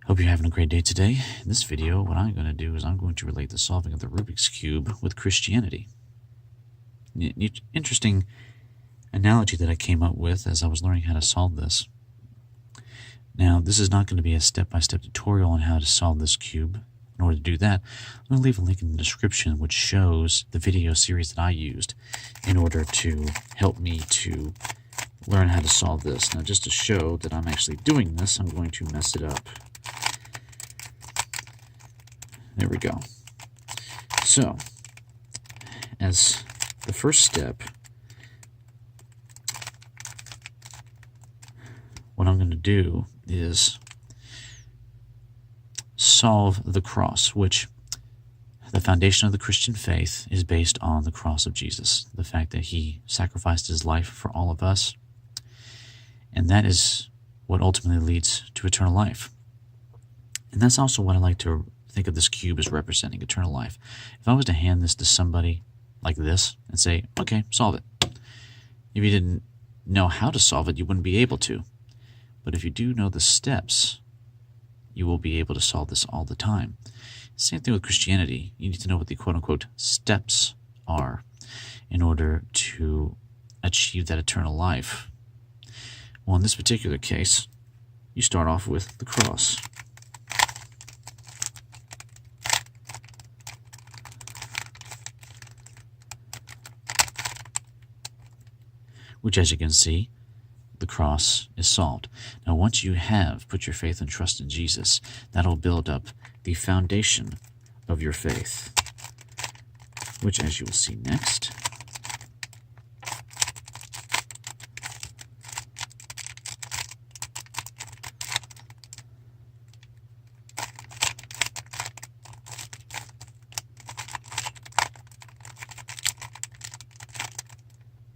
Hope you're having a great day today. In this video, what I'm going to do is I'm going to relate the solving of the Rubik's Cube with Christianity. Interesting analogy that I came up with as I was learning how to solve this. Now, this is not going to be a step-by-step tutorial on how to solve this cube. In order to do that, I'm going to leave a link in the description which shows the video series that I used in order to help me to learn how to solve this. Now, just to show that I'm actually doing this, I'm going to mess it up. There we go. So, as the first step, what I'm going to do is solve the cross, which the foundation of the Christian faith is based on the cross of Jesus, the fact that he sacrificed his life for all of us, and that is what ultimately leads to eternal life. And that's also what I like to think of this cube as representing, eternal life. If I was to hand this to somebody like this and say, okay, solve it. If you didn't know how to solve it, you wouldn't be able to. But if you do know the steps, you will be able to solve this all the time. Same thing with Christianity. You need to know what the quote-unquote steps are in order to achieve that eternal life. Well, in this particular case, you start off with the cross. Which, as you can see, the cross is solved. Now, once you have put your faith and trust in Jesus, that'll build up the foundation of your faith, which, as you will see next,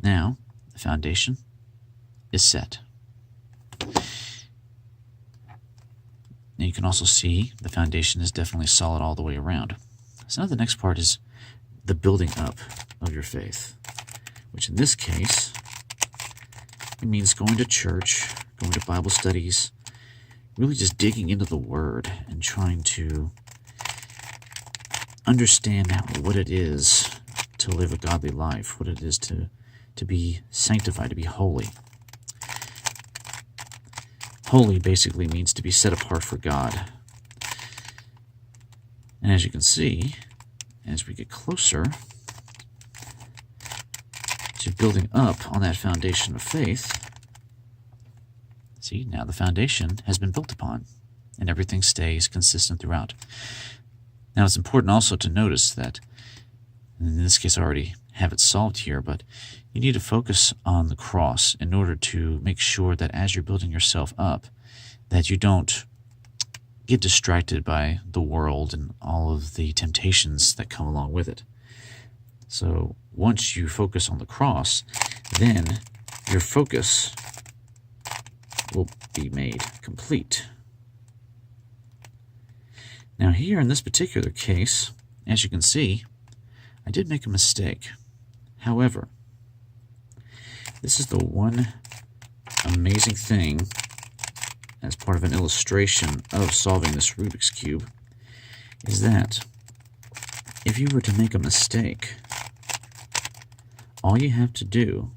now the foundation is set. Now you can also see the foundation is definitely solid all the way around. So now the next part is the building up of your faith, which in this case, it means going to church, going to Bible studies, really just digging into the Word and trying to understand what it is to live a godly life, what it is to be sanctified, to be holy. Holy basically means to be set apart for God. And as you can see, as we get closer to building up on that foundation of faith, see, now the foundation has been built upon, and everything stays consistent throughout. Now, it's important also to notice that, in this case I already have it solved here, but you need to focus on the cross in order to make sure that as you're building yourself up, that you don't get distracted by the world and all of the temptations that come along with it. So once you focus on the cross, then your focus will be made complete. Now here in this particular case, as you can see, I did make a mistake. However, this is the one amazing thing as part of an illustration of solving this Rubik's Cube, is that if you were to make a mistake, all you have to do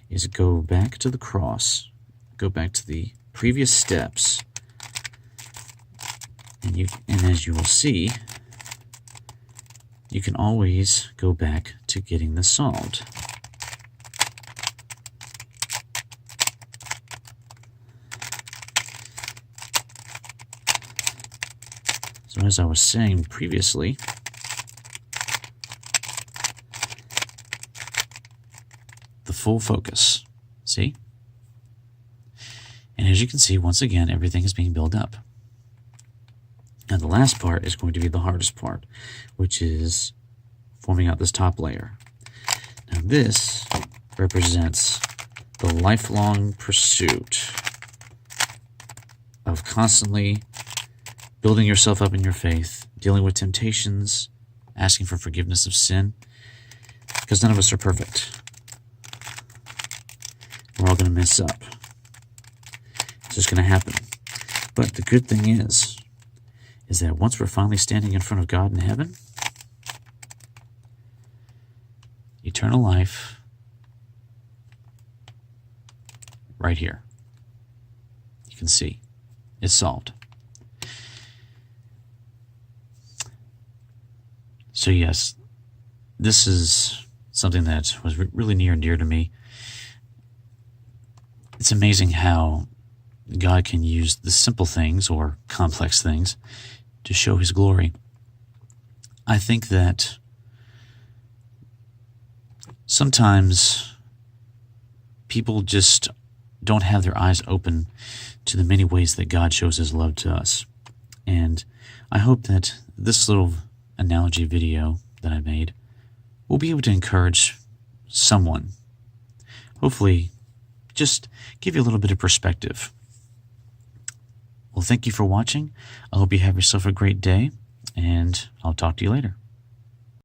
is go back to the cross, go back to the previous steps, and as you will see, you can always go back to getting this solved. So as I was saying previously, the full focus, see? And as you can see, once again, everything is being built up. Now the last part is going to be the hardest part, which is forming out this top layer. Now this represents the lifelong pursuit of constantly building yourself up in your faith, dealing with temptations, asking for forgiveness of sin, because none of us are perfect. We're all going to mess up. It's just going to happen. But the good thing is, is that once we're finally standing in front of God in heaven, eternal life right here. You can see it's solved. So yes, this is something that was really near and dear to me. It's amazing how God can use the simple things or complex things to show His glory. I think that sometimes people just don't have their eyes open to the many ways that God shows His love to us. And I hope that this little analogy video that I made will be able to encourage someone. Hopefully, just give you a little bit of perspective. Well, thank you for watching. I hope you have yourself a great day, and I'll talk to you later.